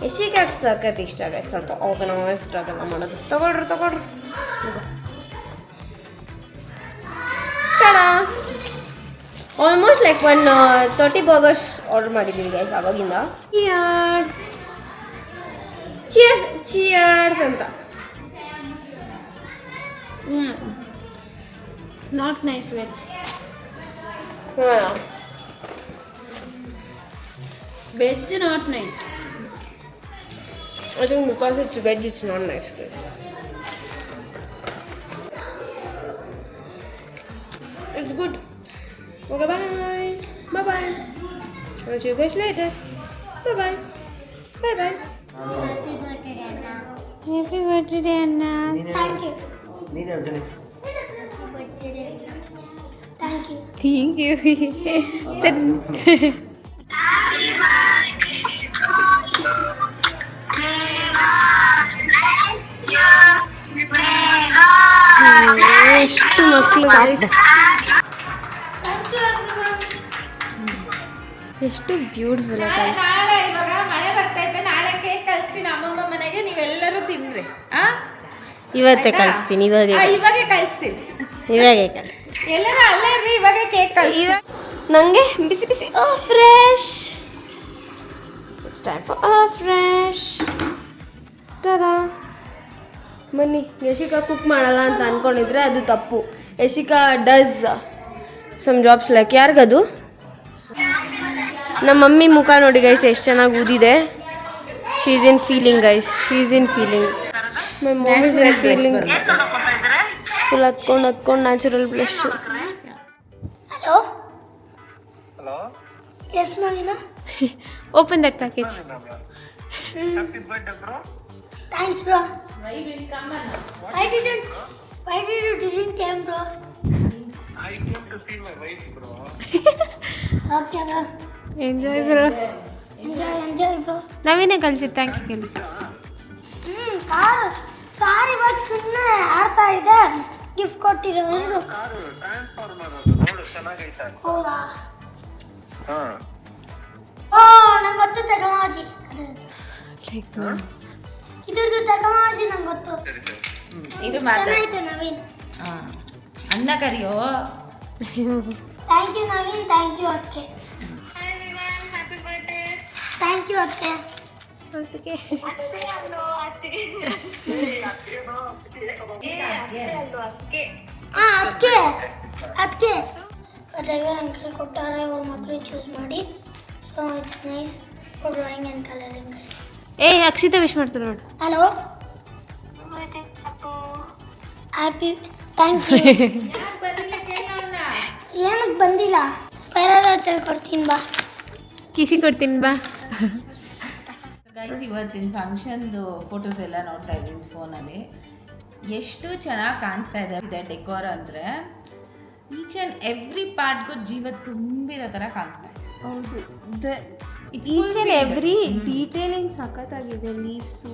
ಯಶಿಗೆ ಸಖತ್ ಇಷ್ಟ ಗೈಸ್. ಸ್ವಲ್ಪ ಆರ್ಗನೈಸ್ಡ್ ಅದೆಲ್ಲ ಮಾಡೋದು. ತಗೊಳ್ರಿ ಆಲ್ಮೋಸ್ಟ್ ಲೈಕ್ 30 ಬರ್ಗರ್ಸ್ ಆರ್ಡರ್ ಮಾಡಿದ್ದೀವಿ ಗೈಸ್ ಅವಾಗಿಂದ. ಚಿಯರ್ಸ್ ಅಂತ. Not nice veg. ಹಾಂ, Veg not nice. I think because it's veg, it's not nice, guys. It's good. Okay, bye. I'll see you guys later. Bye-bye. Bye-bye. Happy birthday, Anna. Thank you. Thank you. Thank you. ಎಷ್ಟು ಮಕ್ಕಳು ಎಷ್ಟು beautiful ಆಗಿ ನಾಳೆ ಇವಾಗ ಮಳೆ ಬರ್ತೈತೆ, ನಾಳೆ cake ಕಳಿಸ್ತೀನಿ ಅಮ್ಮಮ್ಮ ಮನೆಗೆ, ನೀವೆಲ್ಲರೂ ತಿನ್ರಿ. ಇವತ್ತೇ ಕಳಿಸ್ತೀನಿ. ಇವಾಗೆ ಕಳಿಸ್ತೀನಿ, ಎಲ್ಲರೂ ಅಲ್ಲೇ ಇರ್ರಿ, ಇವಾಗೆ ಕೇಕ್ ಕಳಿಸ್ತೀನಿ. ನನಗೆ ಬಿಸಿ ಬಿಸಿ fresh. It's time for fresh. Tada. ಬನ್ನಿ, ಯಶಿಕಾ ಕುಕ್ ಮಾಡಲ್ಲ ಅಂತ ಅಂದ್ಕೊಂಡಿದ್ರೆ ಅದು ತಪ್ಪು. Yashika does some jobs like. ಯಾರಿಗದು? ನಮ್ಮ ಮಮ್ಮಿ ಮುಖ ನೋಡಿ ಗೈಸ್, ಎಷ್ಟು ಚೆನ್ನಾಗಿ ಊದಿದೆ. She is in feeling guys, she is in feeling. My mom is in feeling. Full ಹತ್ಕೊಂಡು natural blush. Hello? Yes, Navina? Open that package. Thanks, bro. Why did you didn't come, bro? I came to see my wife, bro. Okay, bro. Enjoy, bro. Enjoy, bro. ನಾವೇನೇ ಕಳಿಸಿ thank you ಕೇಳಿ. Car ಇವಾಗ ಸುಮ್ಮನೆ ಆಡ್ತಾ ಇದೆ. Gift ಕೊಟ್ಟಿರೋದು ಇದು. Car transformer ಅದು ನೋಡು ಚೆನ್ನಾಗೈತೆ. ಹೌದಾ? ಹಾ. ಓ, ನಂಗೆ ಗೊತ್ತು ಟೆಕ್ನಾಲಜಿ. ಇದ್ರದ್ದು ಟೆಕ್ನಾಲಜಿ ನಂಗೆ ಗೊತ್ತು. ಇದು ಮಾತ್ರ ಚೆನ್ನಾಗಿದೆ ನವೀನ್. ಅನ್ನ ಕರಿಯೋ. Thank you Naveen, thank you ಅಕ್ಕೆ. ಥ್ಯಾಂಕ್ ಯು ಅಕ್ಕೆ. ಅದಕ್ಕೆ ಹಾಂ ಅದಕ್ಕೆ ಡ್ರೈವರ್ ಅಂಕಲ್ ಕೊಟ್ಟಾರೆ, ಅವ್ರ ಮಕ್ಕಳು ಚೂಸ್ ಮಾಡಿ. So it's nice for drawing and colouring. Akshita wish ಮಾಡ್ತಾರೆ ನೋಡು. Hello, happy thank you. ಏನಕ್ಕೆ ಬಂದಿಲ್ಲ? ಪೈರಾಚಲ್ ಕೊಡ್ತೀನಿ ಬಾ. ಕಿಸಿ ಕೊಡ್ತೀನಿ ಬಾ. ಗೈಸ್, ಇವತ್ತಿನ ಫಂಕ್ಷನ್ದು ಫೋಟೋಸ್ ಎಲ್ಲ ನೋಡ್ತಾ ಇದ್ದೀನಿ ಫೋನಲ್ಲಿ. ಎಷ್ಟು ಚೆನ್ನಾಗಿ ಕಾಣಿಸ್ತಾ ಇದೆ ಡೆಕೋರ್ ಅಂದರೆ. ಈಚ್ ಆ್ಯಂಡ್ ಎವ್ರಿ ಪಾರ್ಟ್ಗೂ ಜೀವ ತುಂಬಿರೋ ಥರ ಕಾಣಿಸ್ತಾ ಇದೆ. ಹೌದು, ಈಚ್ ಆ್ಯಂಡ್ ಎವ್ರಿ ಡೀಟೇಲಿಂಗ್ ಸಖತ್ತಾಗಿದೆ. ಲೀವ್ಸು,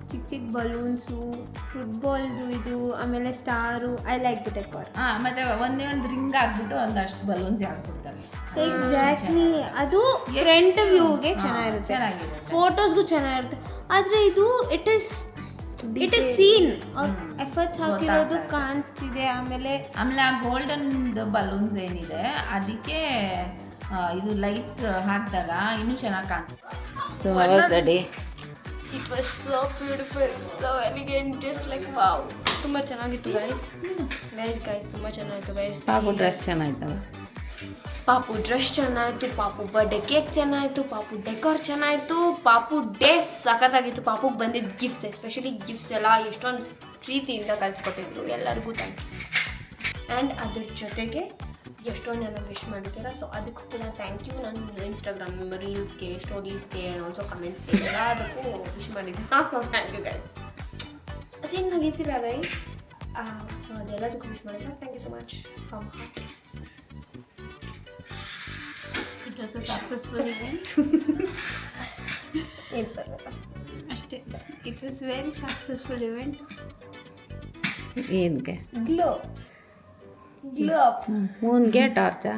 ಚಿಕ್ಕ ಚಿಕ್ಕ ಬಲೂನ್ಸು, ಫುಟ್ಬಾಲ್ದು ಇದು, ಆಮೇಲೆ star. I like the decor. ಮತ್ತೆ ಒಂದೇ ಒಂದು ರಿಂಗ್ ಹಾಕ್ಬಿಟ್ಟು ಒಂದಷ್ಟು ಬಲೂನ್ಸ್ ಹಾಕ್ಬಿಡ್ತಾರೆ. ಎಕ್ಸಾಕ್ಟ್ಲಿ, ಅದು ಫ್ರಂಟ್ ವ್ಯೂಗೆ ಚೆನ್ನಾಗಿರುತ್ತೆ, ಚೆನ್ನಾಗಿದೆ, ಫೋಟೋಸ್ಗೂ ಚೆನ್ನಾಗಿರುತ್ತೆ. ಆದರೆ ಇದು ಇಟ್ ಇಸ್ ಸೀನ್, ಅವ್ರು ಎಫರ್ಟ್ಸ್ ಹಾಕಿರೋದು ಕಾಣಿಸ್ತಿದೆ. ಆಮೇಲೆ ಆ ಗೋಲ್ಡನ್ ಬಲೂನ್ಸ್ ಏನಿದೆ ಅದಕ್ಕೆ ಇದು ಲೈಟ್ಸ್ ಹಾಕಿದಾಗ ಇನ್ನೂ ಚೆನ್ನಾಗಿ ಕಾಣಿಸುತ್ತೆ. So how was the day? It was so beautiful, so elegant, just like wow. ತುಂಬ ಚೆನ್ನಾಗಿತ್ತು ಗೈಸ್. ತುಂಬ ಚೆನ್ನಾಗಿತ್ತು ಗೈಸ್. ಪಾಪು ಡ್ರೆಸ್ ಚೆನ್ನಾಗಿತ್ತವ. ಪಾಪು ಡ್ರೆಸ್ ಚೆನ್ನಾಯಿತು, ಪಾಪು ಬರ್ಡೇ ಕೇಕ್ ಚೆನ್ನಾಯಿತು, ಪಾಪು ಡೆಕೋರ್ ಚೆನ್ನಾಯಿತು, ಪಾಪು ಡೇ ಸಖತ್ತಾಗಿತ್ತು. ಪಾಪುಗೆ ಬಂದಿದ್ದ ಗಿಫ್ಟ್ಸ್, ಎಸ್ಪೆಷಲಿ ಗಿಫ್ಟ್ಸ್ ಎಲ್ಲ ಎಷ್ಟೊಂದು ಪ್ರೀತಿಯಿಂದ ಕಲಿಸ್ಕೊಟ್ಟಿದ್ರು. ಎಲ್ಲರಿಗೂ ಥ್ಯಾಂಕ್ ಯು. ಆ್ಯಂಡ್ ಅದ್ರ ಜೊತೆಗೆ ಎಷ್ಟೊಂದು ಜನ ವಿಶ್ ಮಾಡಿದ್ದೀರಾ, ಸೊ ಅದಕ್ಕೂ ಕೂಡ ಥ್ಯಾಂಕ್ ಯು. ನಾನು ಇನ್ಸ್ಟಾಗ್ರಾಮ್ ರೀಲ್ಸ್ಗೆ, ಸ್ಟೋರೀಸ್ಗೆ, ಆಲ್ಸೋ ಕಮೆಂಟ್ಸ್ಗೆ ಎಲ್ಲದಕ್ಕೂ ವಿಶ್ ಮಾಡಿದ್ದೀರಾ. So thank you guys. ಅದೇನು ನಗೀತೀರಾ ಗೈಸ್? ಸೊ ಅದೆಲ್ಲದಕ್ಕೂ ವಿಶ್ ಮಾಡಿದ್ದೀರಾ. Thank you so much from heart. It was a successful event. ಏನು ಬರಲ್ಲ ಅಷ್ಟೇ. It was very successful event. ಏನಕ್ಕೆ? Glow up. ಮೂನ್ಗೆ ಟಾರ್ಚಾ?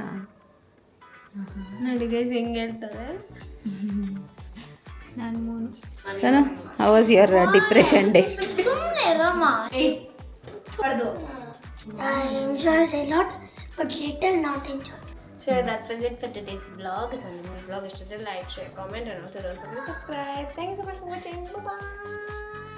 ನೋಡಿ ಗೈಸ್ ಹೆಂಗೆ ಹೇಳ್ತಾರೆ. ನಾನು moon. Sun, how was your depression day? ಸುಮ್ಮನೆ ರಮ. I enjoyed a lot, but little not enjoyed. So that was it for today's vlog. So if the vlog is like, share, comment, and also don't forget to subscribe. Thank you so much for watching. Bye bye.